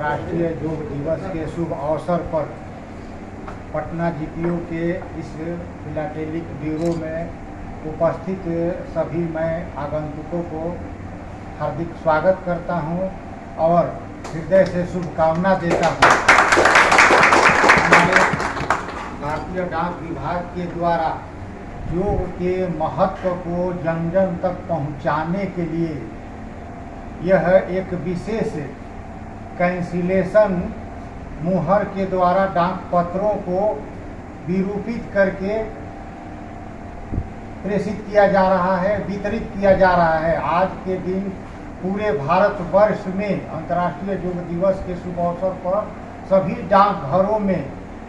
अंतर्राष्ट्रीय योग दिवस के शुभ अवसर पर पटना जीपीओ के इस फिलाटेलिक ब्यूरो में उपस्थित सभी मैं आगंतुकों को हार्दिक स्वागत करता हूं और हृदय से शुभकामना देता हूं। हमारे भारतीय डाक विभाग के द्वारा योग के महत्व को जन जन तक पहुंचाने के लिए यह एक विशेष कैंसिलेशन मुहर के द्वारा डाक पत्रों को विरूपित करके प्रेषित किया जा रहा है, वितरित किया जा रहा है। आज के दिन पूरे भारतवर्ष में अंतर्राष्ट्रीय योग दिवस के शुभ अवसर पर सभी डाकघरों में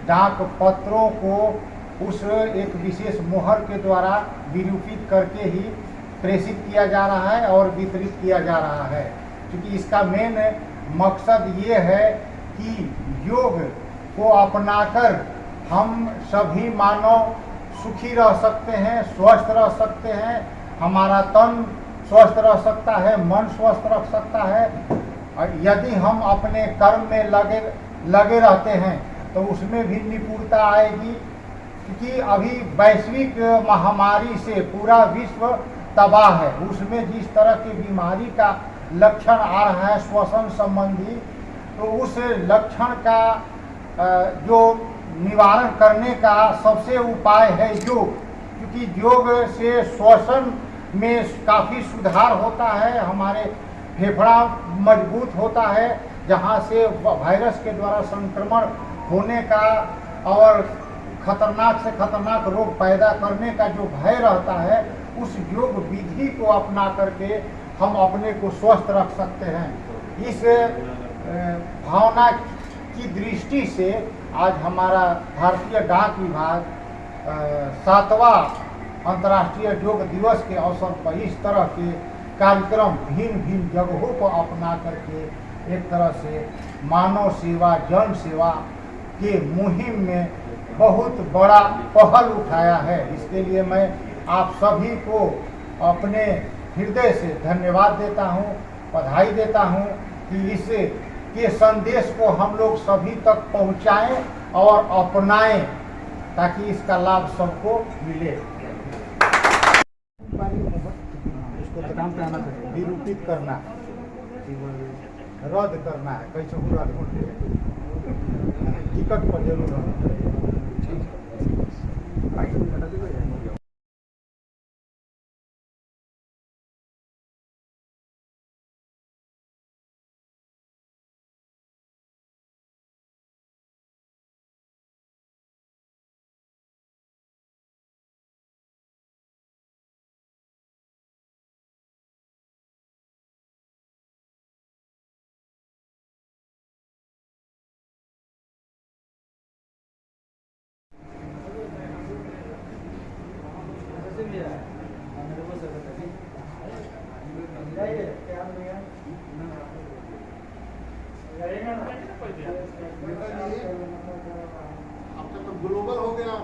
डाक पत्रों को उस एक विशेष मुहर के द्वारा विरूपित करके ही प्रेषित किया जा रहा है और वितरित किया जा रहा है, क्योंकि इसका मेन मकसद ये है कि योग को अपनाकर हम सभी मानव सुखी रह सकते हैं, स्वस्थ रह सकते हैं, हमारा तन स्वस्थ रह सकता है, मन स्वस्थ रह सकता है। और यदि हम अपने कर्म में लगे रहते हैं तो उसमें भी निपुणता आएगी, क्योंकि अभी वैश्विक महामारी से पूरा विश्व तबाह है। उसमें जिस तरह की बीमारी का लक्षण आ रहा है श्वसन संबंधी, तो उस लक्षण का जो निवारण करने का सबसे उपाय है योग, क्योंकि योग से श्वसन में काफ़ी सुधार होता है, हमारे फेफड़ा मजबूत होता है, जहाँ से वायरस के द्वारा संक्रमण होने का और खतरनाक से खतरनाक रोग पैदा करने का जो भय रहता है, उस योग विधि को अपना करके हम अपने को स्वस्थ रख सकते हैं। इस भावना की दृष्टि से आज हमारा भारतीय डाक विभाग 7वां अंतर्राष्ट्रीय योग दिवस के अवसर पर इस तरह के कार्यक्रम भिन्न भिन्न जगहों पर अपना करके एक तरह से मानव सेवा, जन सेवा के मुहिम में बहुत बड़ा पहल उठाया है। इसके लिए मैं आप सभी को अपने हृदय से धन्यवाद देता हूं, बधाई देता हूं कि इस के संदेश को हम लोग सभी तक पहुंचाएं और अपनाएं, ताकि इसका लाभ सबको मिले। इसको तो काम पे आना चाहिए, विरूपित करना, रद्द करना है, कैसे हो रद्द टिकट पर जरूर रहना चाहिए। ग्लोबल हो गया।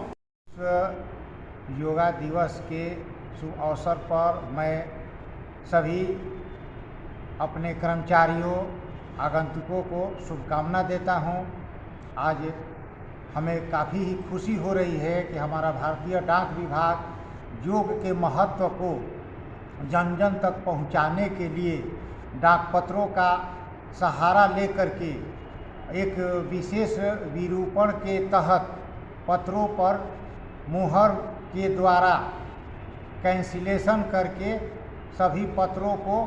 योगा दिवस के शुभ अवसर पर मैं सभी अपने कर्मचारियों, आगंतुकों को शुभकामना देता हूं। आज हमें काफ़ी ही खुशी हो रही है कि हमारा भारतीय डाक विभाग योग के महत्व को जन जन तक पहुंचाने के लिए डाक पत्रों का सहारा लेकर के एक विशेष विरूपण के तहत पत्रों पर मुहर के द्वारा कैंसिलेशन करके सभी पत्रों को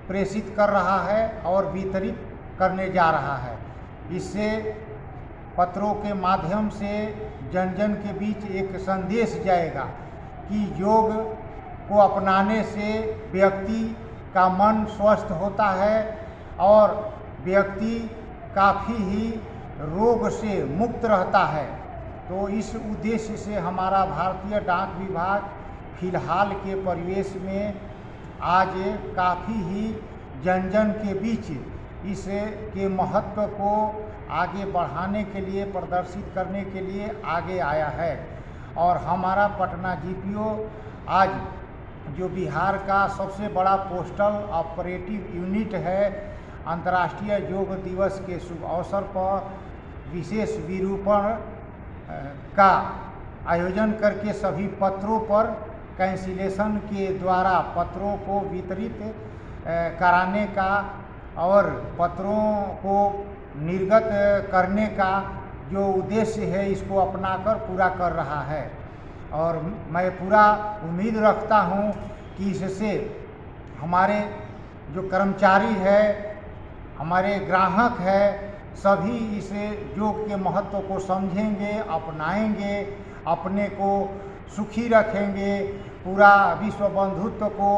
प्रेषित कर रहा है और वितरित करने जा रहा है। इससे पत्रों के माध्यम से जन जन के बीच एक संदेश जाएगा कि योग को अपनाने से व्यक्ति का मन स्वस्थ होता है और व्यक्ति काफ़ी ही रोग से मुक्त रहता है। तो इस उद्देश्य से हमारा भारतीय डाक विभाग फिलहाल के परिवेश में आज काफ़ी ही जन जन के बीच इस के महत्व को आगे बढ़ाने के लिए, प्रदर्शित करने के लिए आगे आया है। और हमारा पटना जीपीओ आज जो बिहार का सबसे बड़ा पोस्टल ऑपरेटिव यूनिट है, अंतर्राष्ट्रीय योग दिवस के शुभ अवसर पर विशेष विरूपण का आयोजन करके सभी पत्रों पर कैंसिलेशन के द्वारा पत्रों को वितरित कराने का और पत्रों को निर्गत करने का जो उद्देश्य है इसको अपनाकर पूरा कर रहा है। और मैं पूरा उम्मीद रखता हूँ कि इससे हमारे जो कर्मचारी है, हमारे ग्राहक है, सभी इस योग के महत्व को समझेंगे, अपनाएंगे, अपने को सुखी रखेंगे, पूरा विश्व बंधुत्व को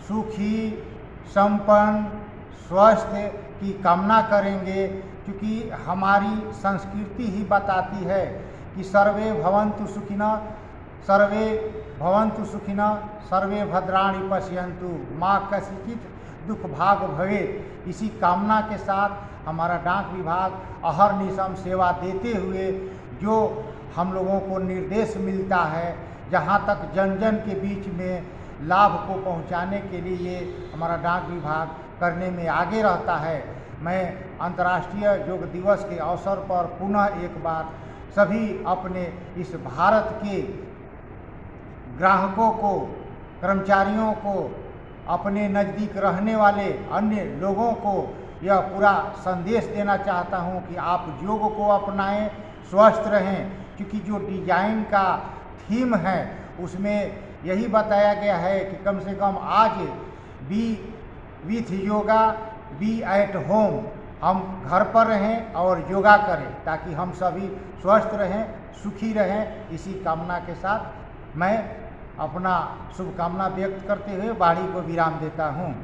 सुखी, संपन्न, स्वस्थ की कामना करेंगे, क्योंकि हमारी संस्कृति ही बताती है कि सर्वे भवन्तु सुखिनः, सर्वे भवन्तु सुखिनः, सर्वे भद्राणि पश्यन्तु, माँ कस्यचित् दुख भाग भवेत्। इसी कामना के साथ हमारा डाक विभाग अहर्निशम सेवा देते हुए जो हम लोगों को निर्देश मिलता है, जहाँ तक जन जन के बीच में लाभ को पहुँचाने के लिए ये हमारा डाक विभाग करने में आगे रहता है। मैं अंतर्राष्ट्रीय योग दिवस के अवसर पर पुनः एक बार सभी अपने इस भारत के ग्राहकों को, कर्मचारियों को, अपने नज़दीक रहने वाले अन्य लोगों को यह पूरा संदेश देना चाहता हूं कि आप योग को अपनाएं, स्वस्थ रहें, क्योंकि जो डिजाइन का थीम है उसमें यही बताया गया है कि कम से कम आज be with yoga, be at home, हम घर पर रहें और योगा करें ताकि हम सभी स्वस्थ रहें, सुखी रहें। इसी कामना के साथ मैं अपना शुभकामना व्यक्त करते हुए वाणी को विराम देता हूँ।